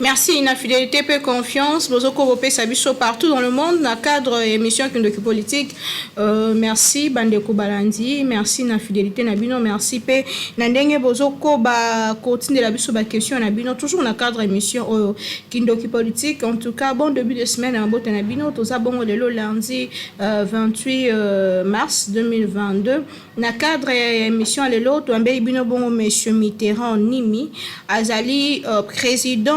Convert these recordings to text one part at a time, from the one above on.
Merci, na fidélité peu confiance. Bozoko Bopé Sabiso partout dans le monde, dans le cadre émission Kindoki Politique. Merci, Bandeko Balandi. Merci, na fidélité Nabino. Merci, P. Nandenge Bozoko ba continue la biso ba question Nabino. Toujours dans le cadre émission Kindoki Politique. En tout cas, bon début de semaine en botte Nabino. Tout ça, bon, le lundi 28 mars 2022. Dans le cadre émission Lelo, tu as bien bon, monsieur Mitterrand Nimi. Azali, président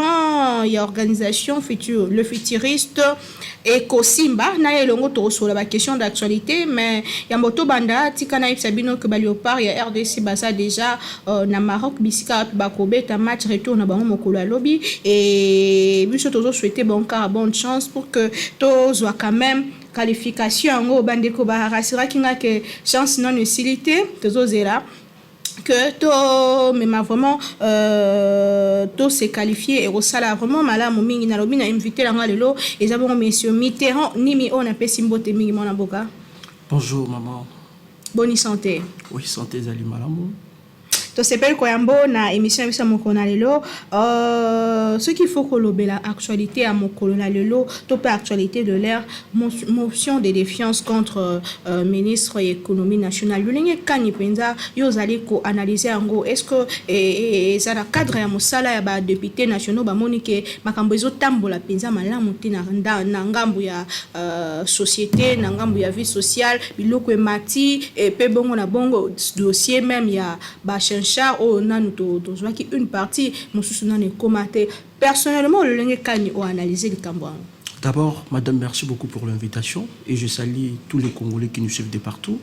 et organisation future, le futuriste Ekosimba na elongo to sur la question d'actualité mais ya moto banda tika na Sabino que Baliopar ya RDC basa déjà na Maroc bisika bakobe ta match retour na bango mokolo lobby et biso tozo souhaiter bon car bonne chance pour que tozo quand même qualification ngo bandeko ba rasira kinga que chance non utilité tozo zera que to mais vraiment to se qualifier et au sala vraiment malamu mingi na lobi na invité la ngalelo et zabon monsieur Mitterrand Nimi on appelle simbote mingi mon aboka. Bonjour maman. Bonne santé. Oui, santé zali malamu. To s'appelle Koyambo na émission bisa mokona lelo ce qu'il faut que l'obéla actualité à mokona lelo to pas actualité de l'ère motion de défiance contre ministre de l'économie nationale lulinge kani penza yo zali ko analyser ngo est-ce que ça na cadre ya mosala ya ba député nationaux ba monike makambo ezo tambola penza malamu tina na ngambu ya société na ngambu ya vie sociale biloko emati et pe bongo na bongo dossier même ya ba on a une partie, personnellement, le lingue kani a analysé le Cambouan. D'abord, madame, merci beaucoup pour l'invitation et je salue tous les Congolais qui nous suivent de partout,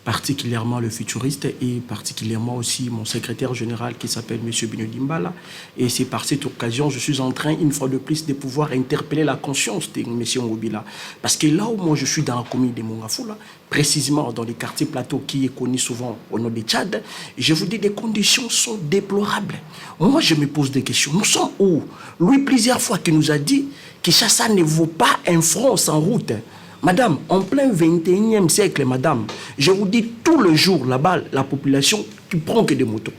particulièrement le futuriste et particulièrement aussi mon secrétaire général qui s'appelle M. Bino Dimbala. Et c'est par cette occasion, je suis en train, une fois de plus, de pouvoir interpeller la conscience de M. Ngobila. Parce que là où moi je suis dans la commune de Mongafoula, précisément dans les quartiers plateaux qui est connu souvent au nord de Tchad, je vous dis, les conditions sont déplorables. Moi, je me pose des questions. Nous sommes où? Lui, plusieurs fois, qui nous a dit que ça ne vaut pas un franc sans route. Madame, en plein 21e siècle, madame, je vous dis, tout le jour, là-bas, la population qui prend que des motos.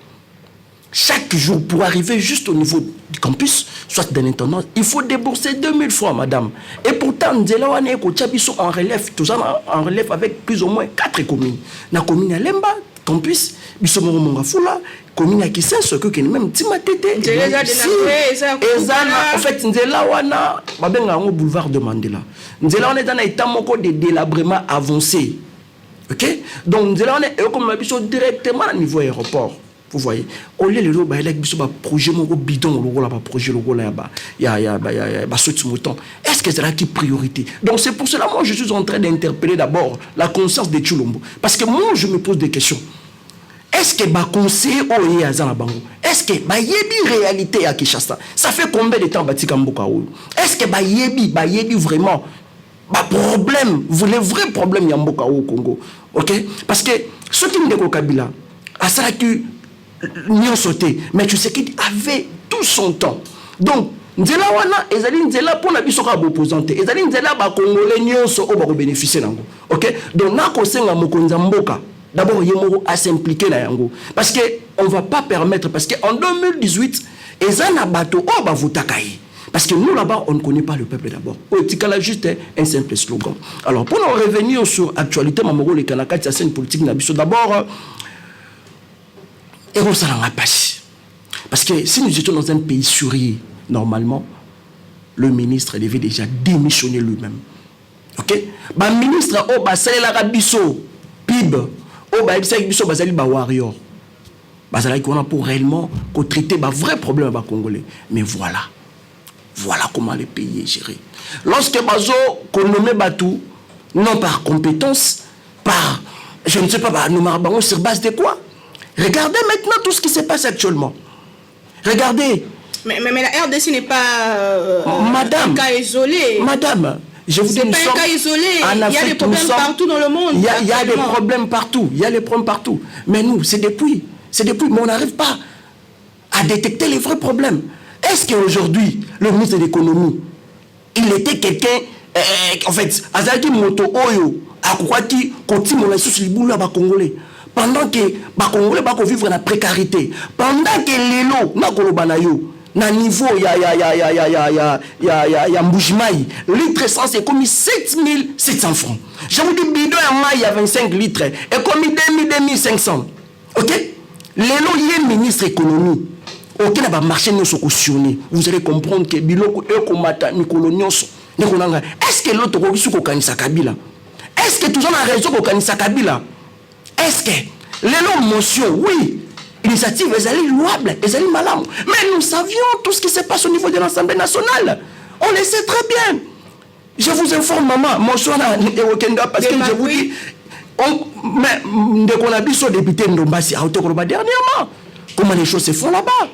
Chaque jour, pour arriver juste au niveau du campus, soit dans l'intendance, il faut débourser 2000 fois, madame. Et pourtant, nous sommes en relève, tout ça en relève avec plus ou moins 4 communes. La commune à Lemba, campus, nous sommes au Mongafula, commune à Kissin, ce que même Timatete. En fait, nous sommes là au boulevard de Mandela. Nous sommes dans un état de délabrement avancé. Ok? Donc, nous sommes directement au niveau aéroport. Vous voyez, au lieu de le projet bidon, le projet est-ce que c'est là qui priorité? Donc c'est pour cela moi je suis en train d'interpeller d'abord la conscience de Tshilombo. Parce que moi je me pose des questions. Est-ce que ba conseiller oye azana bango? Est-ce que ba yebi réalité à Kinshasa? Ça fait combien de temps batika mboka oyo? Est-ce que ba yebi vraiment ba problème, les vrais problèmes ya mboka au Congo? OK? Parce que ce qui me Kabila à ça que n'y sauté, mais tu sais qu'il avait tout son temps. Donc, nzela wana ezali nzela pour la bisoka opposante. Ezali nzela ba congolais nyonso o ba bénéficier nango. OK? Donc na ko senga mokonza mboka. D'abord yemoko à s'impliquer na yango parce que on va pas permettre parce que en 2018 ezana bato o ba vutakai. Parce que nous là-bas on ne connaît pas le peuple d'abord. Otikala juste un simple slogan. Alors pour nous revenir sur actualité mamoro le kanaka de la scène politique na biso d'abord et on s'en a passé. Parce que si nous étions dans un pays sourié, normalement, le ministre devait déjà démissionner lui-même. Ok? Le ministre, c'est l'Arabiso, PIB, c'est le warrior. On a pour réellement traiter les vrais problèmes congolais. Mais voilà. Voilà comment le pays est géré. Lorsque Bazo, qu'on nomme Batou, non par compétence, par, je ne sais pas, nous marabons sur base de quoi? Regardez maintenant tout ce qui se passe actuellement. Regardez. Mais la RDC n'est pas madame, un cas isolé. Madame, je vous dis, c'est pas un cas isolé. Il y a des problèmes partout dans le monde. Il y a des problèmes partout. Il y a des problèmes partout. Mais nous, c'est depuis. Mais on n'arrive pas à détecter les vrais problèmes. Est-ce qu'aujourd'hui, le ministre de l'économie, il était quelqu'un, en fait, Azaki Moto Oyo, Akwati, Koti Molassus Liboula, Congolais. Pendant que les Congolais vivent dans la précarité, pendant que les lots, na niveau ya Mbujimai, litre essence est comme 7700 francs. Je vous dis, bidon à maille, il y a 25 litres, et comme 2500. Ok? Lélo, il est ministre économie. Ok, n'a pas marché, nous sommes cautionnés. Vous allez comprendre que Biloko, Ekomata, Nicolonios, est-ce que l'autre est au Kanisa Kabila? Est-ce que toujours la raison au Kanisa Kabila? Est-ce que l'élo motion, oui, l'initiative est louable, est malade. Mais nous savions tout ce qui se passe au niveau de l'Assemblée nationale. On le sait très bien. Je vous informe, maman, motion parce que je vous dis, mais dès qu'on a vu ce député Ndombasi, dernièrement, comment les choses se font là-bas?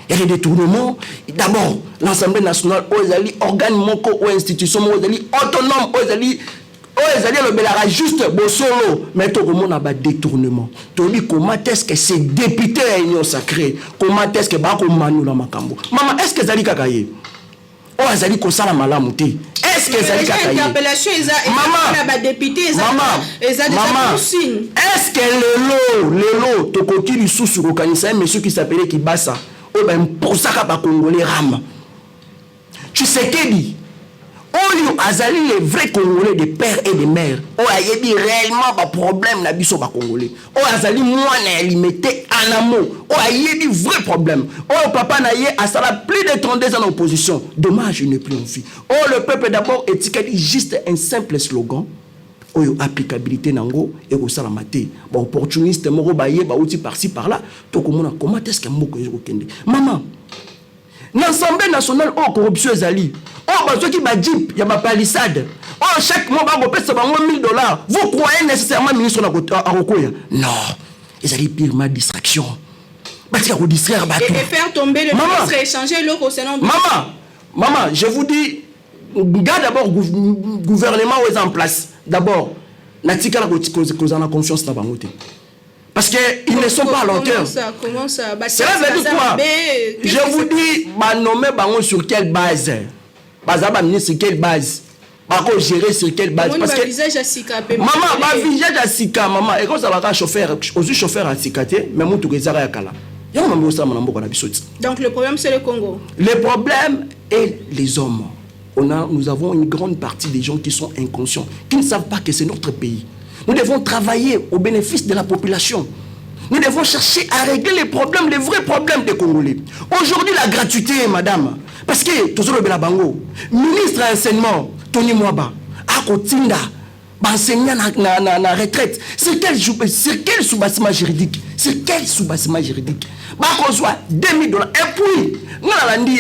Il y a des détournements. D'abord, l'Assemblée nationale, aux organes, aux institutions, aux autonomes, aux le belara juste Bosolo, mais tout le monde a des détournements. Comment est-ce que ces députés à l'Union sacrée, comment est-ce que Bako Manu la Makambo? Maman, est-ce que Zali Kakaye? Oh, Zali Kosala Malamuti. Est-ce que Zali Kakaye? Maman, est-ce que le Tokoti du sous-sur au Kanisa, un monsieur qui s'appelait Kibasa, oh ben pour ça qu'a pas Congolais Ram. Tu sais qu'est dit? On azali les vrais Congolais de père et de mère. On a dit réellement pas problème na biso ba Congolais. On azali moi na limité en amour. On a dit vrai problème. Oh papa na yé a sala plus de 32 ans en opposition. Dommage il n'est plus en vie. Oh le peuple d'abord étiquette juste un simple slogan. Oh applicabilité nango et ko sala maté. Ba opportuniste moko ba yé ba outi par-ci par-là. To comment est-ce que moko yo kende. Maman l'Assemblée nationale, oh, corruption ezali. Oh, bah, ceux qui m'a dit, il y a ma palissade. Oh, chaque mois, bah, on paie $1000. Vous croyez nécessairement ministre à Rokoya? Non. Ils allaient pire ma distraction. Bah, tu vas vous distraire, bah, et faire tomber le ministre et échanger l'eau au Sénat. Maman, je vous dis, garde d'abord gouvernement où est en place. D'abord, natika la confiance dans la parce qu'ils ne sont pas à l'auteur. Comment ça bah, cela veut dire quoi? Je vous dis, bah, nommer Bango sur quelle base? Bah, ministre sur quelle base? Bah, gérer sur quelle base? Parce que maman, bah, visage à Sika, maman, et quand ça va chauffeur, aussi chauffeur à Sika, mais moi, tout que ça va à donc le problème, c'est le Congo. Le problème est les hommes. Nous avons une grande partie des gens qui sont inconscients, qui ne savent pas que c'est notre pays. Nous devons travailler au bénéfice de la population. Nous devons chercher à régler les problèmes, les vrais problèmes des Congolais. Aujourd'hui, la gratuité, madame, parce que, toujours le Belabango, ministre de l'enseignement, Tony Mwaba, Akotinda, enseignant na retraite, c'est quel sous-bassement juridique? C'est quel sous-bassement juridique? Qu'on soit $2000. Et puis, nous avons dit,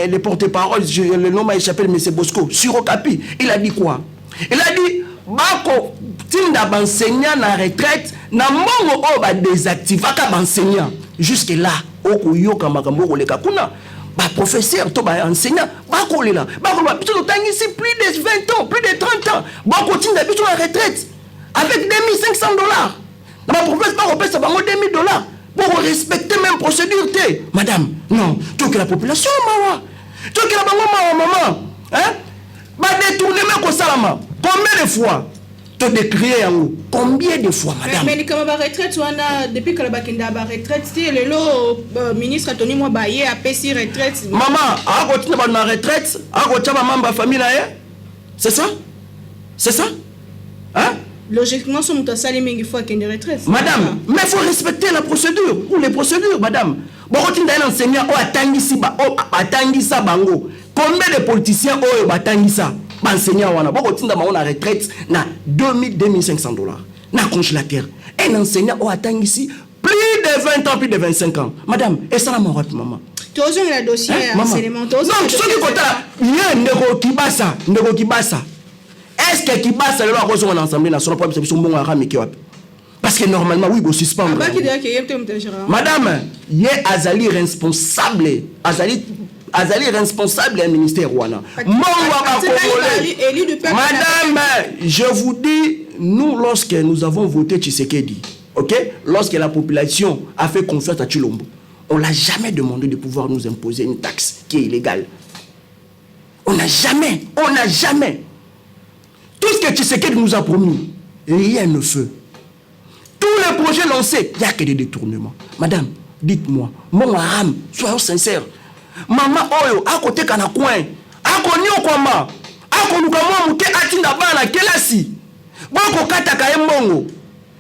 le porte-parole, le nom m'a échappé, M. Bosco, sur Okapi, il a dit quoi? Il a dit, Bako tinda enseignant na retraite na mongo o ba désactiver ka enseignant jusque là oko yoka makambo ko leka kuna ba professeur to ba enseignant bako lela bako ba biso tangisi plus de 20 ans plus de 30 ans bako tinda biso na retraite avec $2500 na ba professeur ba repesa bango $2000 pour respecter même procédure té madame non tout que la population mawa tout que la bango maman hein ba détourner même ko salama. Combien de fois te décrier en haut? Combien de fois, madame? Mais quand ma retraite, depuis que la Bakinda a retraite, le ministre Tony Mwabaye a payé retraite. Maman, à côté de ma retraite, à côté de ma famille, c'est ça? C'est ça? Hein? Logiquement, si on a salé, il faut qu'il y ait une retraite. Madame, mais il faut respecter la procédure. Ou les procédures, madame. Bon, quand tu as un enseignant, oh, attendez ça, bango. Combien de politiciens, oh, attendez ça? Enseignant wana boko tinda ma on retraite na $2500 na congélateur un enseignant au attend ici plus de 20 ans plus de 25 ans madame et ça la mon maman tu as un dossier enseignement non ce qui kota rien ndeko kibasa est-ce que kibasa le roi son ensemble national pour c'est bon arame ki wapi parce que normalement oui go suspendre madame yé azali responsable Azali responsable du ministère Wana. Madame, je vous dis, nous, lorsque nous avons voté Tshisekedi, ok, lorsque la population a fait confiance à Tshilombo, on n'a jamais demandé de pouvoir nous imposer une taxe qui est illégale. On n'a jamais. Tout ce que Tshisekedi nous a promis, rien ne fait. Tous les projets lancés, il n'y a que des détournements. Madame, dites-moi, mon haram, soyons sincères. Mama oyo akoteka na coin akoniokwama akoluka mwa muke atinda bana kelasi boko kataka ye mbongo.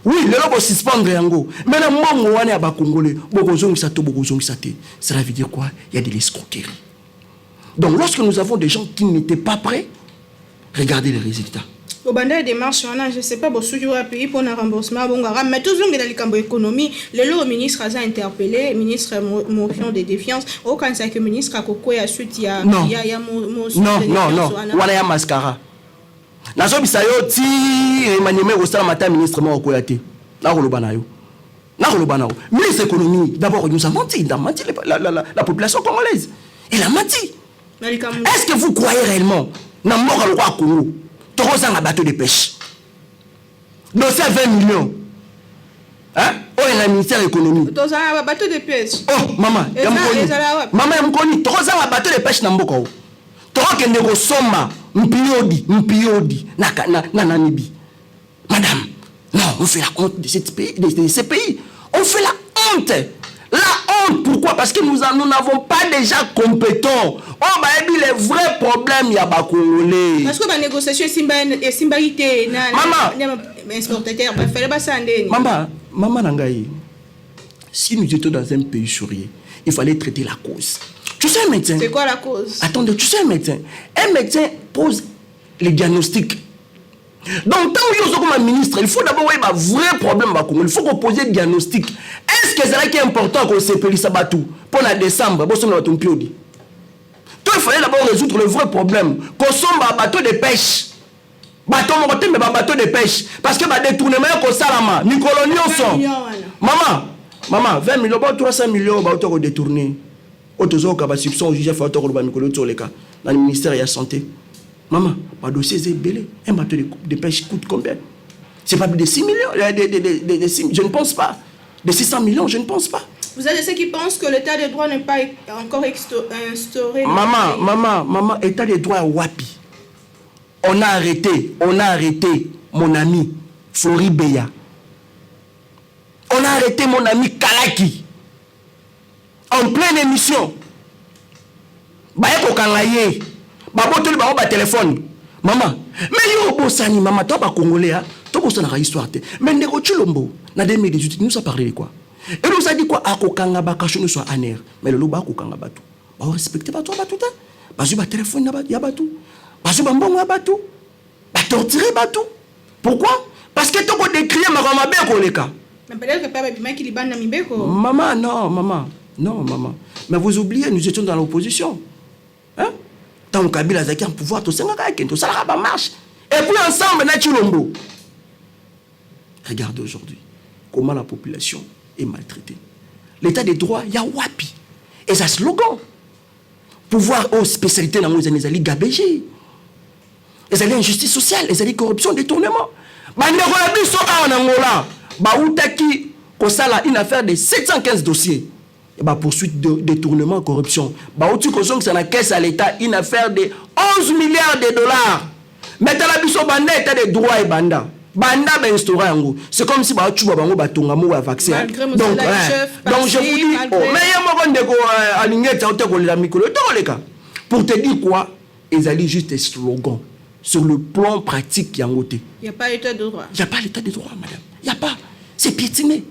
Oui, le logo suspendre yango. Mais le mbongo wana ya ba congolais boko zongisa to boko zongisa te. Cela veut dire quoi? Il y a de l'escroquerie. Donc lorsque nous avons des gens qui n'étaient pas prêts, regardez les résultats. Au bandé des marches, je ne sais pas si vous avez payé pour un remboursement. Mais tout le monde dans l'économie, le ministre a interpellé, le ministre motion de défiance. Aucun que le ministre a coupé à suite, il y a non, on a mascara. Nazo bisayo ti Emmanuel Rostala matin ministre mo okoyate. Na kolobana yo. Ministre économie, d'abord il nous a menti, la population congolaise. Il a menti. Est-ce que vous croyez réellement na mort le roi Congo? Tokoza un bateau de pêche. Dossier 20 millions. Hein? Oh, il y a un ministère de l'économie. Tokoza un bateau de pêche. Oh, maman, maman, tokoza un bateau de pêche na mboko. Tokoke ndeko soma mpiodi na nanibi. Madame, non, on fait la honte de ces pays. On fait la honte. La honte, pourquoi? Parce que nous n'avons pas déjà compétents. Oh, bah, les vrais problèmes, il y a pas congolais. Parce que la négociation est symbolité. Maman, maman Nangaï, si nous étions dans un pays sourié, il fallait traiter la cause. Tu sais un médecin? C'est quoi la cause? Attendez, tu sais un médecin? Un médecin pose les diagnostics. Donc, tant que vous êtes comme ministre, il faut d'abord avoir un vrai problème. Il faut qu'on pose des diagnostics. Est-ce que c'est important qu'on s'épelle ça batou pour la décembre? Il fallait d'abord résoudre le vrai problème. Qu'on sombre un bateau de pêche. Bateau de pêche. Parce que le détournement est salama. Nicolas Nyonson. Maman, 20 millions, 300 millions, on va détourner. Autozo Kabasipson, au juge Fato Mikolo Tsoleka, dans le ministère de la Santé. Maman, ma dossier est belé. Un bateau de pêche coûte combien? C'est pas plus de 6 millions. Je ne pense pas. De 600 millions, je ne pense pas. Vous êtes ceux qui pensent que l'état de droit n'est pas encore instauré. Maman, état de droit wapi. On a arrêté mon ami Flori Beya. On a arrêté mon ami Kalaki. En pleine émission. Bayeko Kangaye. Babotoli ba téléphone. Maman, mais yo bosani maman, toi ba congolais, toi bosana ka histoire te. Mais ndeko Chilombo, na 2018, nous a parlé de quoi? Et nous a dit quoi? Akokanga ba kashonu soit aner. Mais le loba akokanga batu. Ba respecter ba toi ba tout ta. Ba ju ba téléphone na ba ya batu. Ba ju ba mbongo ya batu. Ba torturer batu. Pourquoi? Parce que toi ko décrier ma mabe ko leka. Mais peut-être que pas bima ki libanda mibeko. Maman, non, maman. Mais vous oubliez, nous étions dans l'opposition. Hein? Tant que Kabila Zaki en pouvoir, tout ça marche. Et puis ensemble, Chilombo. Regardez aujourd'hui comment la population est maltraitée. L'état des droits, il y a Wapi. Et ça slogan. Pouvoir aux spécialités dans les années, gabégie. Les années injustice sociale, les années corruption, détournement. En Angola, une affaire de 715 dossiers. Et poursuite de détournement, corruption. C'est la caisse à l'État, une affaire de 11 milliards de dollars. Mais dans la biso banda état de droit et banda. Banda c'est comme si tu vas vaccin. Donc je vous dis, pour te dire quoi, ils allaient juste des slogans sur le plan pratique. Il n'y a pas l'état de droit. Il n'y a pas l'état de droit, madame. Il n'y a pas. C'est piétiné.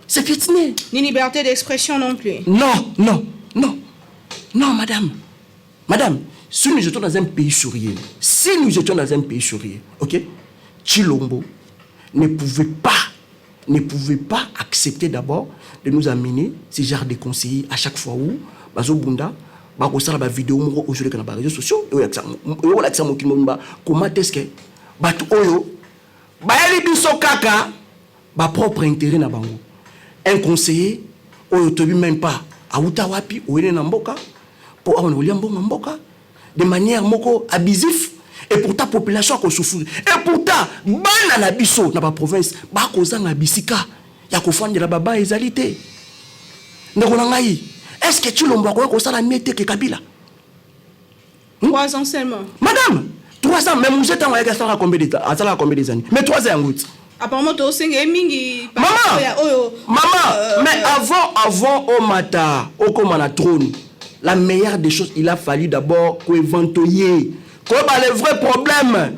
C'est piétiné. Ni liberté d'expression non plus. Non, madame. Madame, si nous étions dans un pays sourié, ok, Chilombo ne pouvait pas accepter d'abord de nous amener ce genre de conseillers à chaque fois où Bazo Bunda, Bakosala ba vidéo mo aujourd'hui dans les réseaux sociaux, comment est-ce que batu oyo ba yeli biso kaka ba propre intérêt na bango. Un conseiller oyo tobi même pas a utawapi oene na mboka pour avoir un mboka de manière moko abusif. Et pour ta population qui souffre. Et pour ta bana na biso na ba province ba kozanga bisika ya kofandela baba ezalité. Ndekolanga est-ce que tu l'omba ko sala miete ke Kabila? 3 ans seulement. Madame, 3 ans même vous êtes en à combien des années? Mais 3 ans goutte. Apparemment to singa mingi. Maman, mais avant au mata au komana trône. la meilleure des choses, il a fallu d'abord qu'on éventoyer. Qu'on ait les vrais problèmes.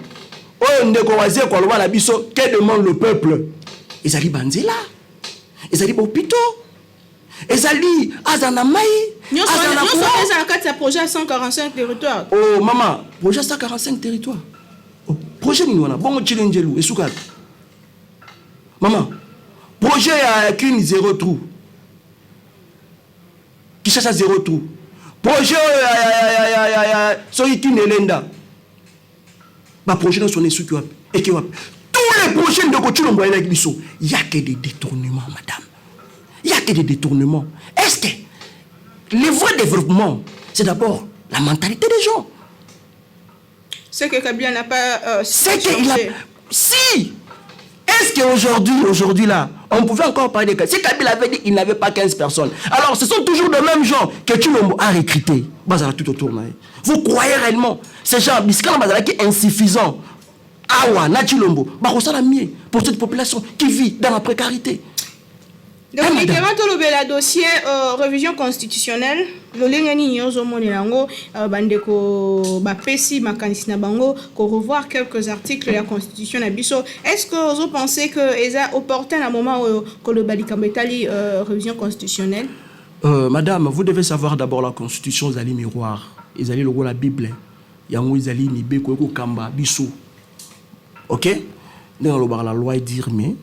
Oh, que demande le peuple? Ils allaient Banzila. Ils allaient Bopito. Ils allaient Azanamaï. Nous sommes un projet à 145 territoires. Oh, maman, projet à 145 territoires. Oh, projet Ninoana. Bon, Chilengelou. Et Soukal. Maman, projet à qu'une 0 trou. Qui cherche à 0 trou. Projet Soyiki Nelenda. Ma projet dans son esprit et qui va. Tous les projets de Kochulombo avec Bisso, il n'y a que des détournements, madame. Il n'y a que des détournements. Est-ce que le vrai développement, c'est d'abord la mentalité des gens? C'est que Kabila n'a pas. C'est qu'il a. Si! Est-ce qu'aujourd'hui là, on pouvait encore parler de... Si Kabila avait dit qu'il n'avait pas 15 personnes, alors ce sont toujours les mêmes gens que Chulombo a recrutés. Tout autour. Vous croyez réellement ces gens, qui est insuffisant, Awa, Nachilombo, pour cette population qui vit dans la précarité? Donc, le dossier révision constitutionnelle, le lengani nyozo monelango bandeko bapesi makanisina bango ko revoir quelques articles de la constitution na biso. Est-ce que vous pensez que eza opportun à moment que le balikambetali révision constitutionnelle? Madame, vous devez savoir d'abord la constitution zali miroir. Ils allaient le la Bible. Yango ils allaient ni beko ko kamba biso. OK? Dans la loi est dire mais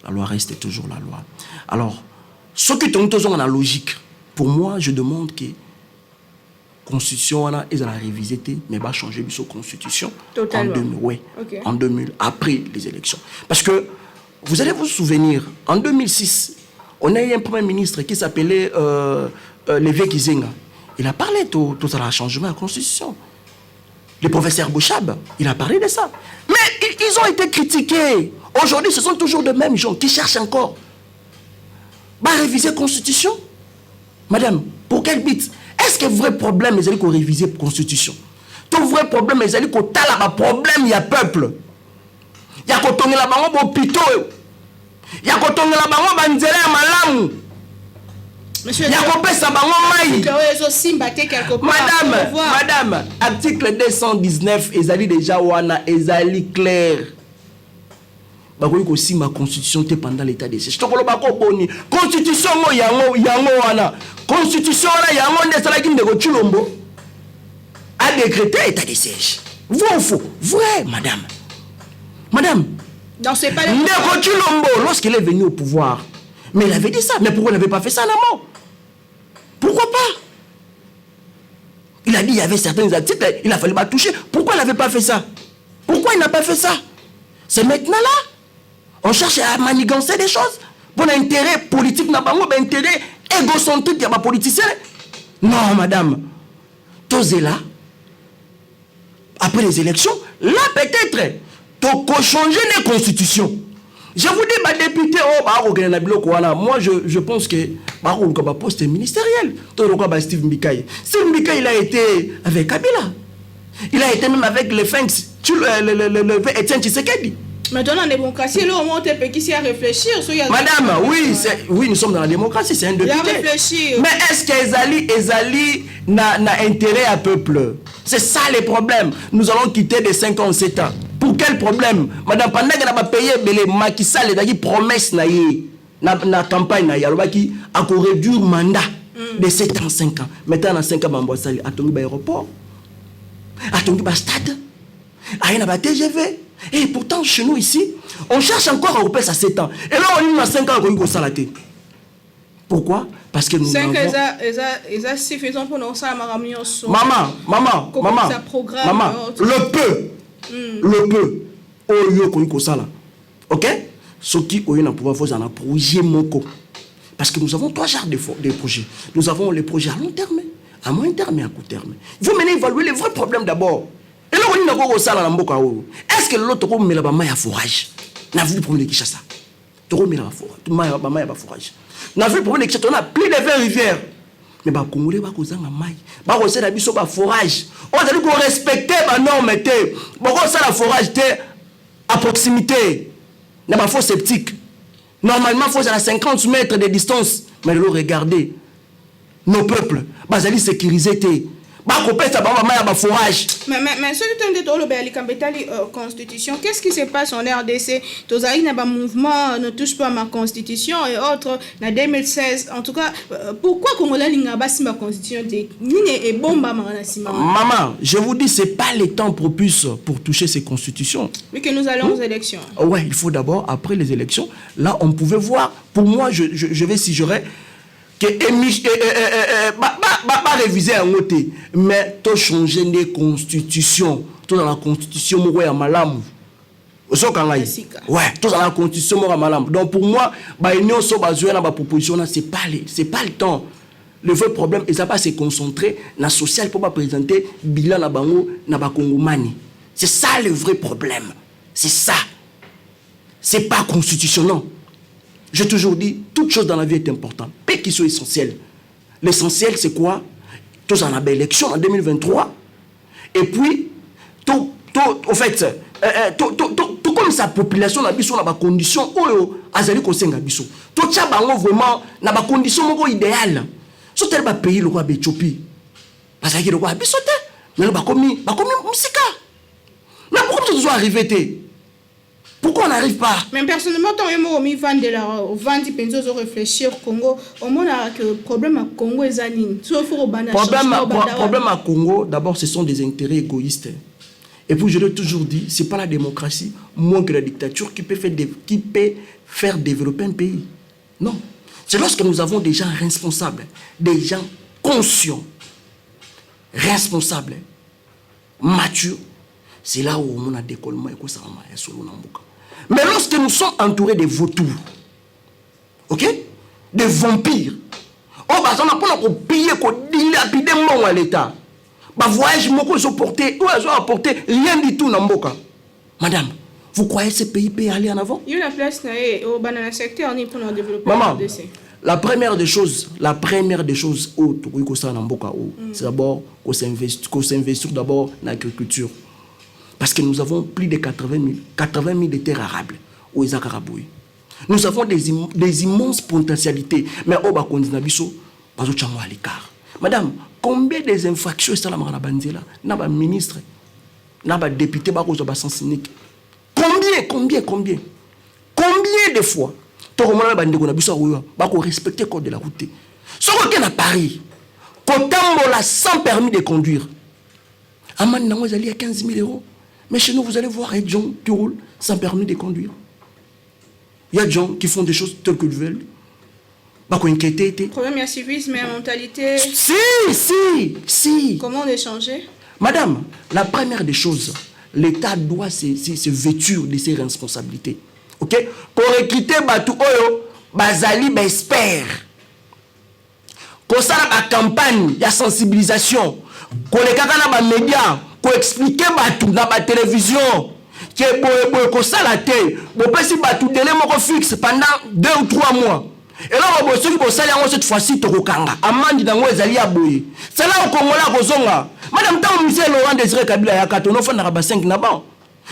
la loi reste toujours la loi. Alors, ce qui est toujours la logique, pour moi, je demande que la constitution est révisée, mais va changer sa constitution en 2000, ouais, okay. En 2000, après les élections. Parce que, vous allez vous souvenir, en 2006, on a eu un premier ministre qui s'appelait Lévé Kizenga. Il a parlé tout ça, changement de la constitution. Le professeur Bouchab, il a parlé de ça. Mais ils ont été critiqués. Aujourd'hui, ce sont toujours les mêmes gens qui cherchent encore. Réviser la constitution? Madame, pour quel but? Est-ce que le vrai problème est qu'on révise la constitution? Tout vrai problème est qu'on a un problème, il y a peuple. Il y a qu'on tourne là-bas au hôpital. Il y a qu'on tourne là-bas au banzela malam. Il y a qu'on pèse là-bas au maï. Madame, article 219, ezali déjà wana, ezali clair. Bakoyi ko si ma constitution te pendant l'état de siège. Tokolo bako boni. Constitution mo yango wana. Constitution wana yango ndesala ki ndeko Chulombo a décrété état de siège. Vrai ou faux? Vrai, madame. Madame. Non, c'est pas ndeko Chulombo lorsqu'il est venu au pouvoir, mais il avait dit ça. Mais pourquoi il n'avait pas fait ça en amont? Pourquoi pas? Il a dit il y avait certains articles, il a fallu pas toucher. Pourquoi il n'avait pas fait ça? Pourquoi il n'a pas fait ça? C'est maintenant là. On cherche à manigancer des choses pour l'intérêt politique, l'intérêt égocentrique de la politicien. Non, madame. Tous là, après les élections, là peut-être, tu as changé les constitutions. Je vous dis, ma députée, moi je pense que le poste ministériel. Steve Mbikaï. Steve Mbikaï, il a été avec Kabila. Il a été même avec les Fengs, le Etienne Tshisekedi. Maintenant, la démocratie, là, on monte ici à réfléchir. Madame, oui, nous sommes dans la démocratie, c'est un député. Mais est-ce qu'Ezali n'a intérêt à peuple? C'est ça le problème. Nous allons quitter de 5 ans en 7 ans. Pour quel problème? Madame, pendant qu'elle n'a pas payé, les Macky Sall, les promesses, la campagne, il y a réduire le mandat de 7 ans en 5 ans. Maintenant, dans 5 ans, il y a un aéroport, il y a un stade, il y a un TGV. Et pourtant, chez nous ici, on cherche encore à repérer ça 7 ans. Et là, on est à 5 ans qu'on a salaté. Pourquoi? Parce que nous 5 ans, c'est suffisant pour nous. Maman, le peu, ok? Ce qui est pouvoir faire un projet moko. Parce que nous avons 3 genres de projets. Nous avons les projets à long terme, à moyen terme et à court terme. Vous menez évaluer les vrais problèmes d'abord. Et là, est-ce que l'autre met la maille à forage? N'a vu le problème de Kinshasa? Tu remets la maille à forage. N'a vu le problème de Kinshasa? On a plus de 20 rivières. Mais bah, Congolais, bah, cause la maille. Bah, on sait la biso, bah, forage. On a dit qu'on respectait, bah, non, mais t'es. Bah, on sait la forage, t'es à proximité. N'a pas faux sceptique. Normalement, il faut à 50 mètres de distance. Mais là, regardez. nos peuples bazali sécurisé te bakopesa bango bamaya baforage. Mais ce que tu as dit, constitution, qu'est-ce qui se passe en RDC? Tous les mouvements ne touchent pas ma constitution et autres. En 2016, en tout cas, pourquoi Congolais n'a pas ma constitution? Maman, je vous dis, c'est pas le temps propice pour toucher ces constitutions. Mais que nous allons aux élections. Ouais, il faut d'abord, après les élections, là, on pouvait voir. Pour moi, je vais suggérer que réviser un côté, mais tu changer des constitutions. Tout dans la constitution, moi, malam. Ouais, tout dans la constitution, moi, malam. Donc pour moi, l'union sur basée dans la proposition, c'est pas le temps. Le vrai problème, et ça pas se concentrer dans le social pour pas présenter bilan na bango na bakongomani. C'est ça le vrai problème. C'est ça. C'est pas constitutionnel. J'ai toujours dit, toute chose dans la vie est importante. Pas qui soit essentiel. L'essentiel, c'est quoi? Tous en a élection en 2023. Et puis, tout comme sa population n'a pas de conditions, azali kosenga biso. Tout ça, vraiment, n'a pas de conditions idéales. Si tu as pays le roi d'Éthiopie, parce que le roi a bisoté, mais il a commis musika. Mais pourquoi tu dois arriver? Pourquoi on n'arrive pas? Mais personnellement, quand on y vend de la vente, ils réfléchir au Congo. Au moins, le problème à Congo est le problème à Congo, d'abord, ce sont des intérêts égoïstes. Et puis, je l'ai toujours dit, ce n'est pas la démocratie, moins que la dictature, qui peut faire développer un pays. Non. C'est lorsque nous avons des gens responsables, des gens conscients, responsables, matures, c'est là où on a décollement et ça a solo nambuka. Mais lorsque nous sommes entourés de vautours, ok, de vampires, oh bah on a pas qu'on piller, qu'on dilapider mon à l'État, bah voyage moko ils ont apporté rien du tout nambuka. Madame, vous croyez que ce pays peut aller en avant? Il y a une place au banana secteur pour nous développer. Maman, la première des choses, c'est d'abord qu'on s'investit d'abord dans l'agriculture. Parce que nous avons plus de 80 000 de terres arables au Isakaraboué. Nous avons des immenses potentialités. Mais au Bakondinabiso, bazochamo à l'écart. Madame, combien des infractions ça la marana bandela? N'a pas ministre, n'a pas député, n'a sens unique. Combien de fois tu as respecté le code de la route? Ce qu'on a à Paris, quand on a sans permis de conduire, amende n'a pas 15 000 €. Mais chez nous, vous allez voir des gens qui roulent sans permis de conduire. Il y a des gens qui font des choses telles que ils veulent. Le problème, il y a civisme et la mentalité. Si. Comment on est changé? Madame, la première des choses, l'État doit se vêtir de ses responsabilités. Ok? Pour recruter Batu Oyo, Bazali Besper. Pour ça, la campagne, il y a sensibilisation. Pour les médias, pour expliquer Batu dans la télévision, que ça la télé, pour passer Batu télé fixe pendant 2 ou 3 mois. Et là, on va se cette fois-ci, Torokanga. Amandi Dango Ezali Aboye. C'est là au Congolais Kozonga. Madame, tant que M. Laurent Désiré Kabila Yakato, on fait un 5 Naban.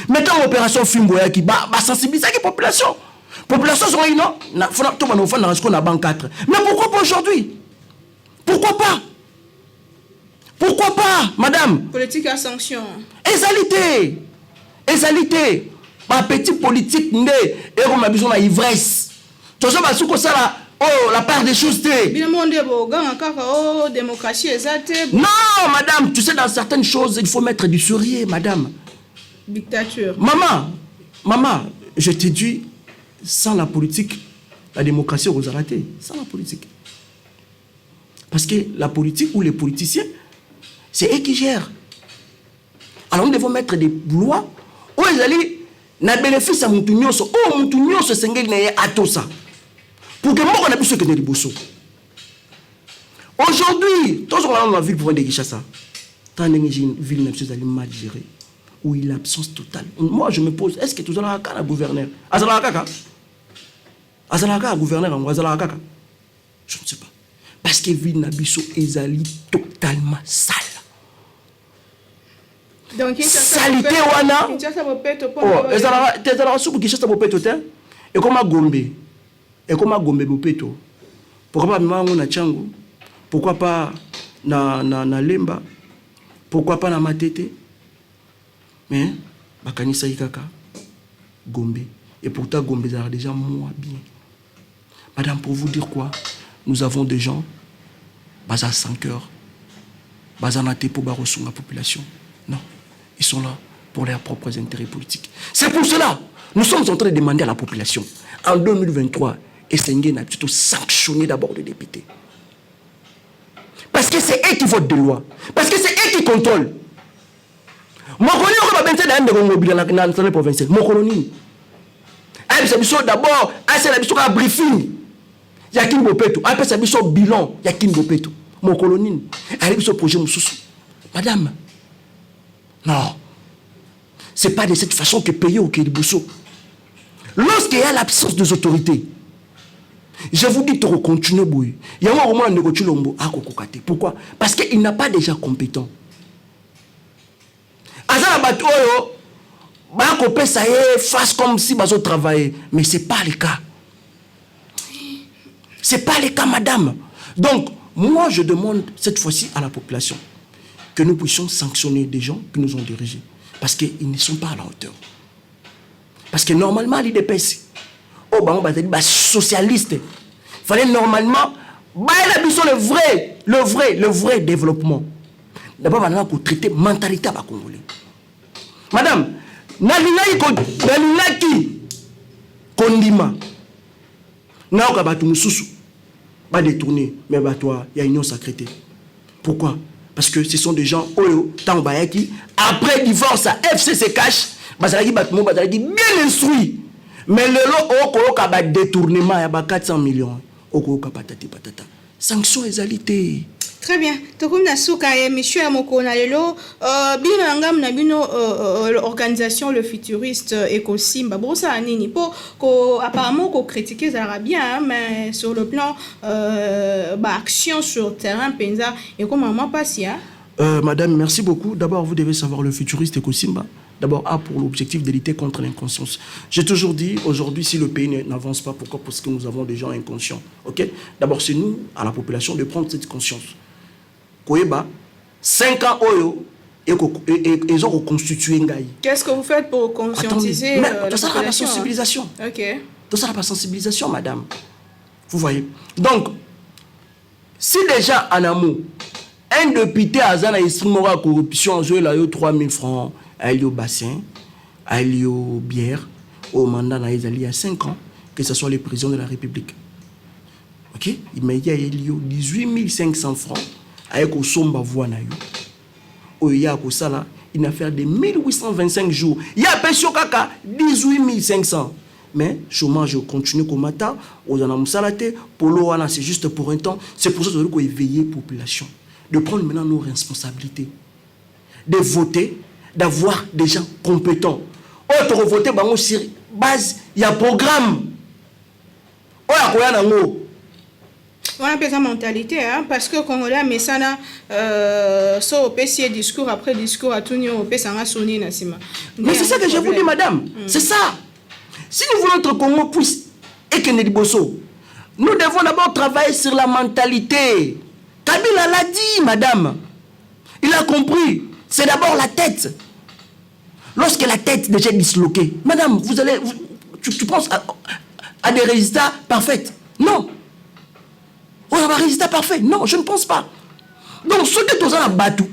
Mettons l'opération Fimboya qui va sensibiliser la population. La population sont non, on fait un 4. Mais pourquoi pas aujourd'hui? Pourquoi pas? Pourquoi pas, madame? Politique à sanction. Égalité. Ma petite politique, et on a besoin d'ivresse. Tu sais, la part des choses, démocratie exacte. Non, madame, tu sais, dans certaines choses, il faut mettre du sourire, madame. Dictature. Maman, je te dis, sans la politique, la démocratie vous a raté. Sans la politique. Parce que la politique ou les politiciens, c'est eux qui gèrent. Alors nous devons mettre des lois où ils allaient na bénéfice à Moutounioso. Oh, Moutounioso, c'est un peu ça. Pour que moi, on a pu se connaître des bossos. Aujourd'hui, tous on a dans la ville pour voir des Kinshasa. Tant une ville n'est mal gérée, où il y a l'absence totale. Moi, je me pose, est-ce que tout ça là, un gouverneur? Azalaka gouverneur en Azalaka? Je ne sais pas. Parce que ville Nabiso est totalement sale. Donc, salité wana. Oh, ezala soupe Kinshasa bopeto te. Et comme Gombe bopeto. Pourquoi pas maman na chango? Pourquoi pas na Lemba? Pourquoi pas na Matete? Mais, Bakanisa Ikaka, Gombe. Et pourtant, Gombe a déjà moins bien. Madame, pour vous dire quoi? Nous avons des gens, basés à 5 heures, basés à Naté pour la population. Non, ils sont là pour leurs propres intérêts politiques. C'est pour cela, nous sommes en train de demander à la population, en 2023, Essengen a plutôt sanctionné d'abord les députés. Parce que c'est eux qui votent des lois. Parce que c'est eux qui contrôlent. Mon colonie, on va penser dans la provinciale. Mon colonie. D'abord, c'est un briefing. Il y a qui Bopeto. Après, c'est un bilan. Il y a qui Bopeto. Mon colonie. Elle est projet Moussoussou. Madame. Non. Ce n'est pas de cette façon que payer au Kélibosso. Lorsqu'il y a l'absence des autorités, je vous dis de continuer. Il y a un moment où on a négocié. Pourquoi? Parce qu'il n'a pas déjà compétent. Azala Batoyo, ça y est, fasse comme si ils travailler. Mais ce n'est pas le cas. Ce n'est pas le cas, madame. Donc, moi, je demande cette fois-ci à la population que nous puissions sanctionner des gens qui nous ont dirigés. Parce qu'ils ne sont pas à la hauteur. Parce que normalement, l'IDPS, socialiste, il fallait normalement le vrai développement. D'abord, on va traiter la mentalité à la Congolais. Madame, Nalilaki Kondima, Naoka Batumususu, pas détourner, mais toi, il y a une union sacrée. Pourquoi? Parce que ce sont des gens, après le divorce, FCC cash, bien instruit. Mais le lot, il y a détournement, il y a 400 millions. Sanction égalité. Très bien. Tokum Nasuka et Monsieur Amoko Nalelo, Binangam Nabino, l'organisation Le Futuriste Ecosimba, Brosa Anini, apparemment qu'on critique les Arabiens, mais sur le plan action sur le terrain, Penza, et comment maman passe. Madame, merci beaucoup. D'abord, vous devez savoir Le Futuriste Ecosimba. D'abord, a pour l'objectif de lutter contre l'inconscience. J'ai toujours dit, aujourd'hui, si le pays n'avance pas, pourquoi? Parce que nous avons des gens inconscients. Okay? D'abord, c'est nous, à la population, de prendre cette conscience. Koeba, 5 ans, et ils ont reconstitué Ngaï. Qu'est-ce que vous faites pour conscientiser la tout ça, la sensibilisation. Ok. Tout ça, la sensibilisation, madame. Vous voyez? Donc, si déjà, en amour, un député a la corruption, il a eu 3 000 francs, il y a au bassin, il y a au bière, au mandat, il y a 5 ans, que ce soit le président de la République. Ok? Il y a 18 500 francs, avec au somba voix na yo. Il y a ça là, une affaire de 1825 jours. Il y a pension kaka 18 500. Mais chômage continue comme matin, aux anamousalate, pour l'eau, c'est juste pour un temps. C'est pour ça que nous devons éveiller la population, de prendre maintenant nos responsabilités, de voter, d'avoir des gens compétents. Autre voter, sur base, il y a un programme. On appelle ça mentalité, hein, parce que quand on a mais ça so PC discours après discours à tout niveau, ça a sonné nasima. Mais c'est ça que je vous dis, madame. C'est ça. Si nous voulons notre Congo puisse et que nous devons d'abord travailler sur la mentalité. Kabila l'a dit, madame. Il a compris. C'est d'abord la tête. Lorsque la tête déjà disloquée, madame, tu penses à des résultats parfaits? Non. On a un résultat parfait? Non, je ne pense pas. Donc, ceux qui ont battu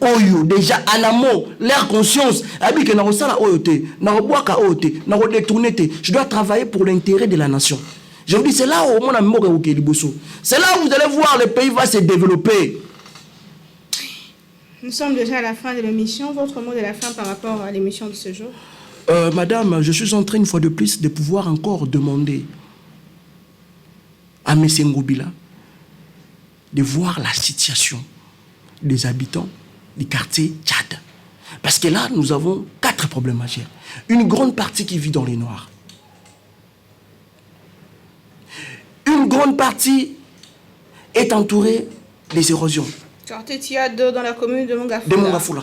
déjà en amont, leur conscience, je dois travailler pour l'intérêt de la nation. Je vous dis, c'est là où c'est là où vous allez voir le pays va se développer. Nous sommes déjà à la fin de l'émission. Votre mot de la fin par rapport à l'émission de ce jour? Madame, je suis en train une fois de plus de pouvoir encore demander à M. Ngobila de voir la situation des habitants du quartier Tchad. Parce que là, nous avons 4 problèmes majeurs. Une grande partie qui vit dans les noirs. Une grande partie est entourée des érosions. Quartier Tchad dans la commune de Mongafoula. De Mongafoula.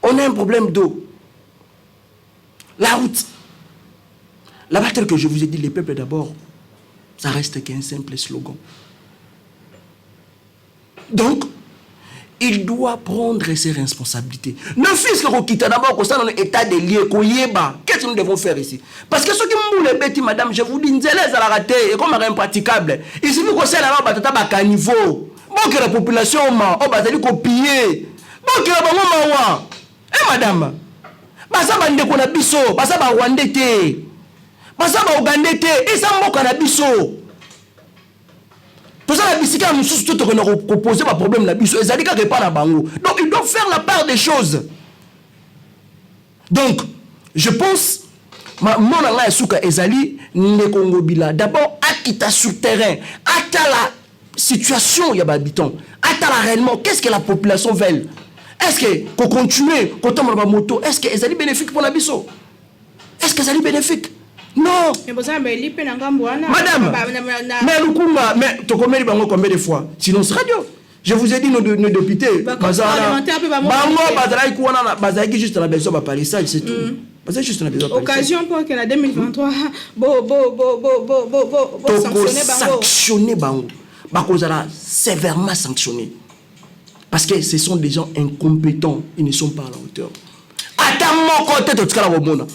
On a un problème d'eau. La route. La bataille que je vous ai dit, les peuples d'abord, ça reste qu'un simple slogan. Donc, il doit prendre ses responsabilités. Ne fût-ce que quitter d'abord qu'on soit dans l'état de lié, qu'est-ce que nous devons faire ici? Parce que ceux qui m'ont les bêtis, madame, je vous dis, nous allons à la rater, et comme impraticable. Il suffit qu'on soit là-bas, à niveau. Bon, que la population, on va aller copier. Bon, que la maman, eh, madame, basa bande ko na biso, basa ba Rwandais te, basa ba Ougandais te, et ça mboka na biso. Tout ça, la bisika, nous sommes tous opposés à problème na biso, et ça dit qu'il n'y a pas na bango. Donc, ils doivent faire la part des choses. Donc, je pense, mon anga souka ezali ne Congo bila. D'abord, akita sur terrain, ata la situation y a habitants, ata la réellement, qu'est-ce que la population veut? Est-ce que qu'on continue, qu'on tombe dans la moto, est-ce que ezali bénéfique pour la biso? Est-ce que ezali bénéfique? Non. Madame, mais Lukumba, mais tu connais bango combien de fois? Sinon c'est radio. Je vous ai dit nos députés. Bango bazalaï kouana bazalaï juste la besoin de parler ça, c'est tout. Parce juste la besoin. Occasion pour que la 2023 sanctionner bango. Bakozala sévèrement sanctionné. Parce que ce sont des gens incompétents, ils ne sont pas à la hauteur. Attends mon côté de tout le monde.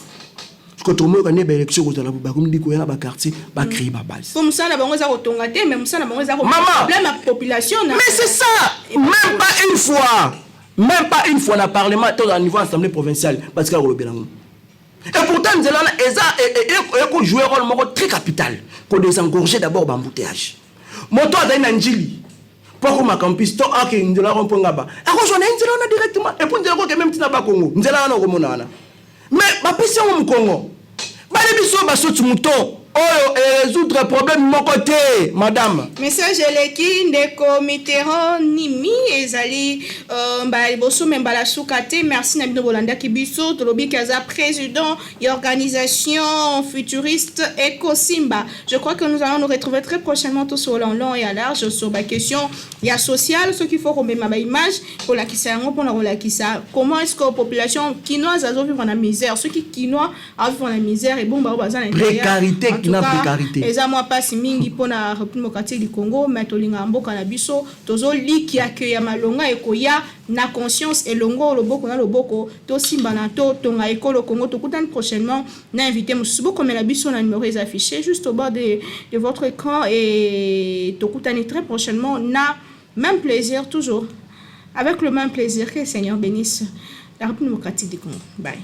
Quand on me une élection aux Alabou, comme dit qu'on a un quartier, va créer ma base. Comme ça, la banque a autongate, même ça, la banque a problème la population. Mais c'est ça. Même pas une fois. Même pas une fois, on a parlé au niveau assemblée provinciale, parce qu'il y a le Bélangon. Et pourtant, nous avons joué un rôle très capital pour désengorger d'abord l'embouteillage. Mon toit d'un Anjili. Pour ma campus, toi, qui nous l'avons pris là-bas. Alors, j'en ai une directement. Et pour dire que même si nous n'avons pas Congo, nous allons au Congo. Mais, ma piscine au Congo. Les bisous, bah, sautent mouton. Oh, résoudre le problème de mon côté, madame. Message qui Ndeko Mitterrand Nimi ezali bosso même bala soukate merci Nabino Bolanda Kibiso Tolobi Kaza président et organisation futuriste Ecosimba. Je crois que nous allons nous retrouver très prochainement tous sur long et à large sur la question il y a social ce qu'il faut remettre ma image pour la kissa pour la kissa comment est-ce que la population quinoise a vivre dans la misère ceux qui quinois a vivre dans la misère et bon bah précarité na précarité. Eza moi pas si mingi pona République démocratique du Congo mais tolinga mboka na biso tozo liki ya malonga ekoya na conscience et longo loboko na loboko to simba na to tonga ekolo Congo to kutani prochainement na invité musubo comme la biso na numéro est affiché juste au bas de votre écran et to kutani très prochainement na même plaisir toujours avec le même plaisir que le Seigneur bénisse la République démocratique du Congo. Bye.